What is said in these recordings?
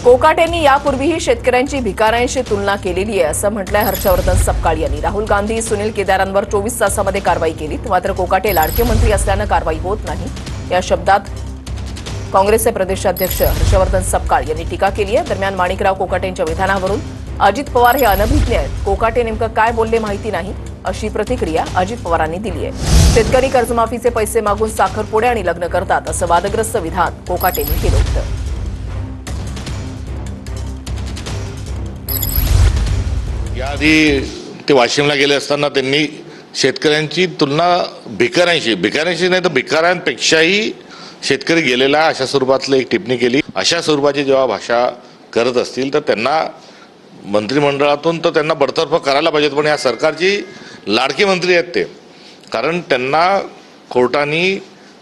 कोकाटेंनी यापूर्वीही शेतकऱ्यांची भिकाऱ्यांशी तुलना केलेली आहे असं म्हटलंय हर्षवर्धन सपकाळ यांनी। राहुल गांधी सुनील केदारांवर 24 तासामध्ये कारवाई केली, मात्र कोकाटे लाडके मंत्री असल्यानं कारवाई होत नाही या शब्दात काँग्रेसचे प्रदेशाध्यक्ष हर्षवर्धन सपकाळ यांनी टीका केली आहे। दरम्यान माणिकराव कोकाटेंच्या विधानावरून अजित पवार हे अनभिज्ञ आहेत, कोकाटे नेमकं काय बोलले माहिती नाही अशी प्रतिक्रिया अजित पवारांनी दिली आहे। शेतकरी कर्जमाफीचे पैसे मागून साखरपुडे आणि लग्न करतात असं वादग्रस्त विधान कोकाटेंनी केलं होतं। याआधी ते वाशिमला गेले असताना त्यांनी शेतकऱ्यांची तुलना भिकाऱ्यांशी नाही तर भिकाऱ्यांपेक्षाही शेतकरी गेलेला अशा स्वरूपातली एक टिप्पणी केली। अशा स्वरूपाची जेव्हा भाषा करत असतील तर त्यांना मंत्रिमंडळातून तर त्यांना बडतर्फ करायला पाहिजेत, पण या सरकारची लाडके मंत्री आहेत ते, कारण त्यांना कोर्टाने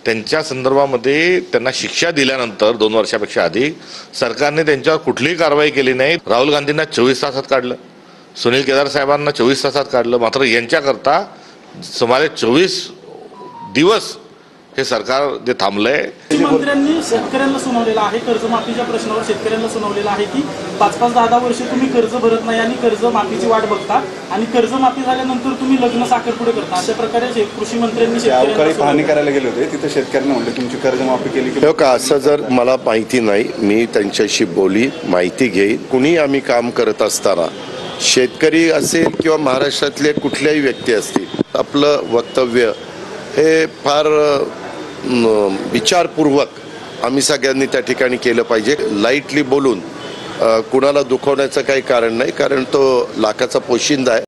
त्यांच्या संदर्भामध्ये त्यांना शिक्षा दिल्यानंतर 2 वर्षापेक्षा अधिक सरकारने त्यांच्यावर कुठलीही कारवाई केली नाही। राहुल गांधींना 24 तासात काढलं, सुनील केदार साहेबांना 24 तासात काढलं, मात्र यांच्याकरता सुमारे 24 दिवस हे सरकार जे थांबलंय। मंत्र्यांनी शेतकऱ्यांना सुनावलेलं आहे, कर्जमाफीच्या प्रश्नावर शेतकऱ्यांना सुनावलेलं आहे की 5-5, 10-10 वर्ष तुम्ही कर्ज भरत नाही आणि कर्जमाफीची वाट बघता आणि कर्जमाफी झाल्यानंतर तुम्ही लग्न साखरपुडे करता, अशा प्रकारे कृषी मंत्र्यांनी शेतकऱ्यांना पाहणी करायला गेले होते, तिथे शेतकऱ्यांना म्हणले तुमची कर्जमाफी केली की का असं जर मला माहिती नाही, मी त्यांच्याशी बोली माहिती घेईन। कुणी आम्ही काम करत असताना शेतकरी असेल किंवा महाराष्ट्रातले कुठल्याही व्यक्ती असतील, आपलं वक्तव्य हे फार विचारपूर्वक आम्ही सगळ्यांनी त्या ठिकाणी केलं पाहिजे। लाईटली बोलून कुणाला दुखवण्याचं काही कारण नाही, कारण तो लाखाचा पोशिंदा आहे।